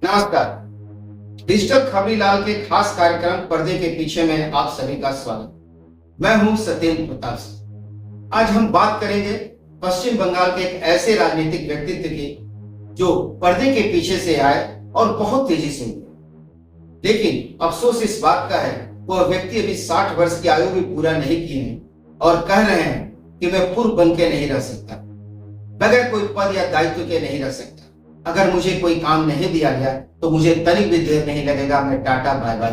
नमस्कार। डिजिटल खबरीलाल के खास कार्यक्रम पर्दे के पीछे में आप सभी का स्वागत। मैं हूं सत्येंद्र प्रताप। आज हम बात करेंगे पश्चिम बंगाल के एक ऐसे राजनीतिक व्यक्तित्व की जो पर्दे के पीछे से आए और बहुत तेजी से हुए, लेकिन अफसोस इस बात का है वह व्यक्ति अभी 60 वर्ष की आयु भी पूरा नहीं की है और कह रहे हैं कि मैं पूर्व बन के नहीं रह सकता, बगैर कोई पद या दायित्व के नहीं रह सकता। अगर मुझे कोई काम नहीं दिया गया तो मुझे तनिक भी देर नहीं लगेगा, मैं टाटा बाय बाय।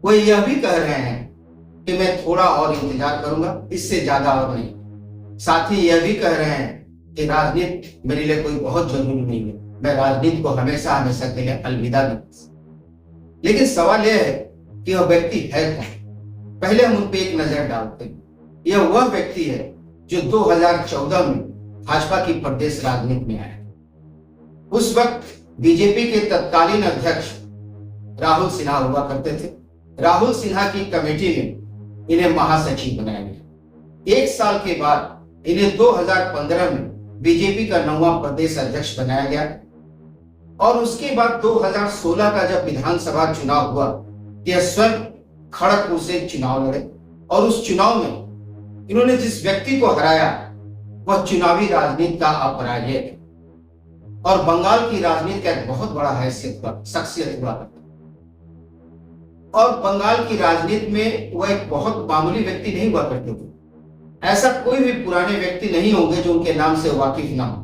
वो यह भी कह रहे हैं कि मैं थोड़ा और इंतजार करूंगा, इससे ज्यादा और नहीं। साथ ही यह भी कह रहे हैं कि राजनीति मेरे लिए कोई बहुत जरूरी नहीं है, मैं राजनीति को हमेशा हमेशा के लिए अलविदा नहीं। लेकिन सवाल यह है कि वह व्यक्ति है कौन। पहले हम उन पे एक नजर डालते हैं। यह वह व्यक्ति है जो 2014 में भाजपा की प्रदेश राजनीति में आया। उस वक्त बीजेपी के तत्कालीन अध्यक्ष राहुल सिन्हा हुआ करते थे। राहुल सिन्हा की कमेटी में इन्हें महासचिव बनाया गया। एक साल के बाद इन्हें 2015 में बीजेपी का 9वां प्रदेश अध्यक्ष बनाया गया और उसके बाद 2016 का जब विधानसभा चुनाव हुआ, यह स्वयं खड़गपुर से चुनाव लड़े और उस चुनाव में इन्होंने जिस व्यक्ति को हराया वह चुनावी राजनीति का अपराजय है और बंगाल की राजनीति का एक बहुत बड़ा शख्सियत हुआ और बंगाल की राजनीति में वह एक बहुत मामूली व्यक्ति नहीं हुआ करते थे। ऐसा कोई भी पुराने व्यक्ति नहीं होंगे जो उनके नाम से वाकिफ ना हो।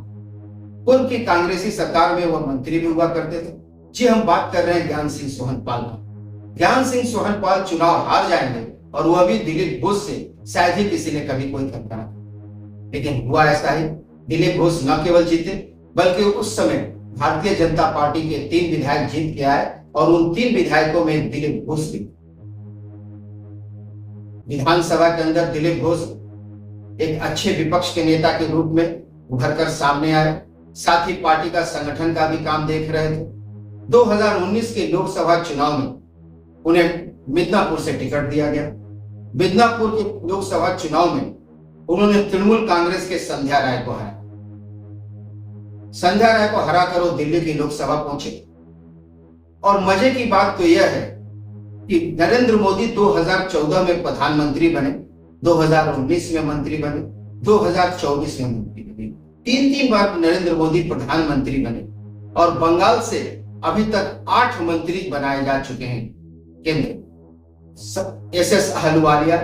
पूर्व की कांग्रेसी सरकार में वह मंत्री भी हुआ करते थे। जी, हम बात कर रहे हैं ज्ञान सिंह सोहनपाल का। ज्ञान सिंह सोहनपाल चुनाव हार जाएंगे और वह भी दिलीप घोष से शायद ही किसी ने कभी कोई खतरा, लेकिन हुआ ऐसा ही। दिलीप घोष न केवल जीते बल्कि उस समय भारतीय जनता पार्टी के 3 विधायक जीत के आए और उन 3 विधायकों में दिलीप घोष भी। विधानसभा के अंदर दिलीप घोष एक अच्छे विपक्ष के नेता के रूप में उभर कर सामने आए। साथ ही पार्टी का संगठन का भी काम देख रहे थे। 2019 के लोकसभा चुनाव में उन्हें मिदनापुर से टिकट दिया गया। मिदनापुर के लोकसभा चुनाव में उन्होंने तृणमूल कांग्रेस के संध्या राय को हराया। संध्या राय को हराकर वो दिल्ली की लोकसभा पहुंचे और मजे की बात तो यह है कि नरेंद्र मोदी 2014 में प्रधानमंत्री बने, 2019 में मंत्री बने, 2024 में मंत्री बने। 3 बार नरेंद्र मोदी प्रधानमंत्री बने और बंगाल से अभी तक 8 मंत्री बनाए जा चुके हैं केंद्र। SS अहलुवालिया,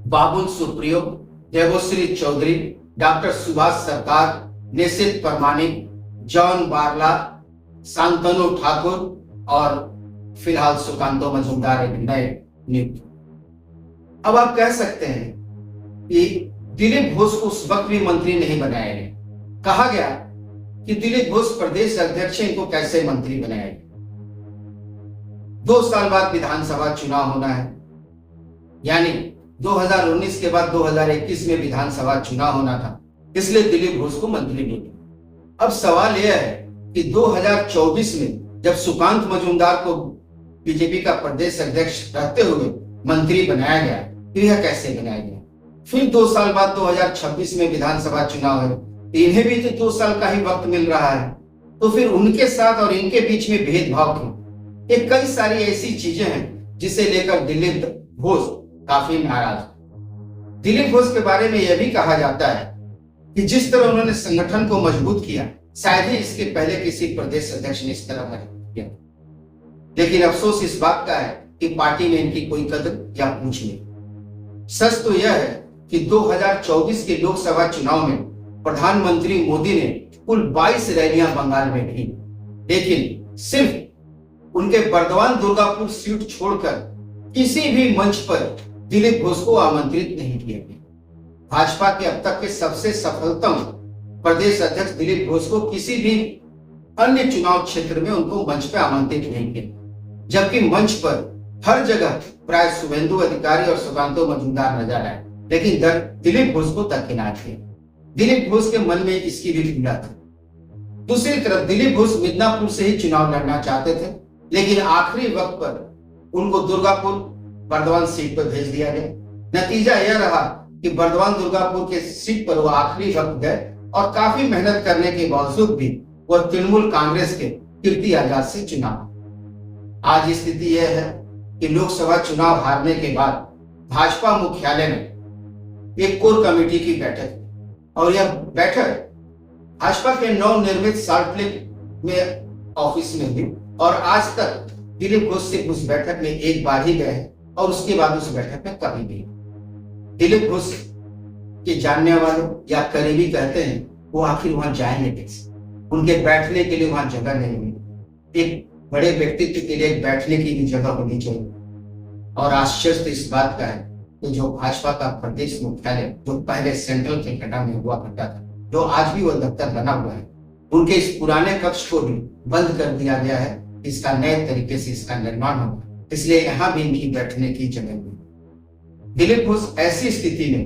बाबुल सुप्रियो, देवश्री चौधरी, डॉक्टर सुभाष सरकार, निशित परमानिक, जॉन बारला, शांतनु ठाकुर और फिलहाल सुकांतो मजूमदार एक नए नियुक्त। अब आप कह सकते हैं कि दिलीप घोष को उस वक्त भी मंत्री नहीं बनाया गया। कहा गया कि दिलीप घोष प्रदेश अध्यक्ष इनको कैसे मंत्री बनाया गया। 2 साल बाद विधानसभा चुनाव होना है, यानी 2019 के बाद 2021 में विधानसभा चुनाव होना था, इसलिए दिलीप घोष को मंत्री नहीं किया। अब सवाल यह है कि 2024 में जब सुकांत मजूमदार को बीजेपी का प्रदेश अध्यक्ष रहते हुए मंत्री बनाया गया, तो यह कैसे बनाया गया। फिर 2 साल बाद 2026 में विधानसभा चुनाव है, इन्हें भी तो 2 साल का ही वक्त मिल रहा है, तो फिर उनके साथ और इनके बीच में भेदभाव क्यों। ये कई सारी ऐसी चीजें हैं जिसे लेकर दिलीप घोष काफी नाराज। दिलीप घोष के बारे में यह भी कहा जाता है कि जिस तरह उन्होंने संगठन को मजबूत किया, शायद ही इसके पहले किसी प्रदेश अध्यक्ष ने इस तरह मजबूत किया। लेकिन अफसोस इस बात का है कि पार्टी में इनकी कोई कदर या पूछ नहीं। सच तो यह है कि 2024 के लोकसभा चुनाव में प्रधानमंत्री मोदी ने कुल 22 रैलियां बंगाल में की, लेकिन सिर्फ उनके बर्दवान दुर्गापुर सीट छोड़कर किसी भी मंच पर दिलीप घोष को आमंत्रित नहीं किया गया। भाजपा के अब तक के सबसे सफलतम प्रदेश अध्यक्ष दिलीप घोष को किसी भी अन्य चुनाव क्षेत्र में उनको मंच पर आमंत्रित नहीं किया, जबकि मंच पर हर जगह प्राय शुभेंदु अधिकारी और सुकांतो मजूमदार नजर आए, लेकिन दिलीप घोष को दरकिनार किया। दिलीप घोष के मन में इसकी भी पीड़ा थी। दूसरी तरफ दिलीप घोष मिदनापुर से ही चुनाव लड़ना चाहते थे, लेकिन आखिरी वक्त पर उनको दुर्गापुर बर्दवान सीट पर भेज दिया गया। नतीजा यह रहा कि बर्दवान दुर्गापुर के सीट पर वो आखिरी वक्त गए और काफी मेहनत करने के बावजूद भी वह तृणमूल कांग्रेस के कीर्ति आजाद से चुनाव। आज स्थिति यह है कि लोकसभा चुनाव हारने के बाद भाजपा मुख्यालय में एक कोर कमेटी की बैठक, और यह बैठक भाजपा के नवनिर्मित साल्टलेक में ऑफिस में हुई, और आज तक दिलीप घोष सिर्फ उस बैठक में एक बार ही गए हैं और उसके बाद उस बैठक में कभी नहीं। दिलीप घोष के जानने वाले या करीबी कहते हैं वो आखिर वहां जाएंगे कैसे, उनके बैठने के लिए वहां जगह नहीं हुई। एक बड़े व्यक्तित्व के लिए बैठने की भी जगह होनी चाहिए। और आश्चर्य इस बात का है कि जो भाजपा का प्रदेश मुख्यालय जो पहले सेंट्रल कलकत्ता में हुआ करता था, जो आज भी वो दफ्तर बना हुआ है, उनके इस पुराने कक्ष को भी बंद कर दिया गया है। इसका नए तरीके से इसका निर्माण होगा, इसलिए यहाँ भी इनकी बैठने की जगह नहीं। दिलीप घोष ऐसी स्थिति में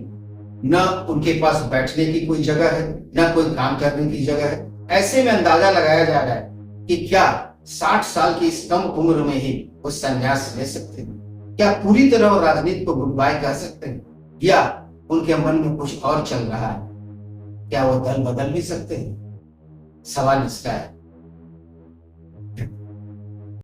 न उनके पास बैठने की कोई जगह है, न कोई काम करने की जगह है। ऐसे में अंदाजा लगाया जा रहा है कि क्या 60 साल की इस कम उम्र में ही वो संन्यास ले सकते हैं? क्या पूरी तरह वो राजनीति को गुड बाय कह सकते हैं, या उनके मन में कुछ और चल रहा है? क्या वो दल बदल भी सकते हैं? सवाल इसका है।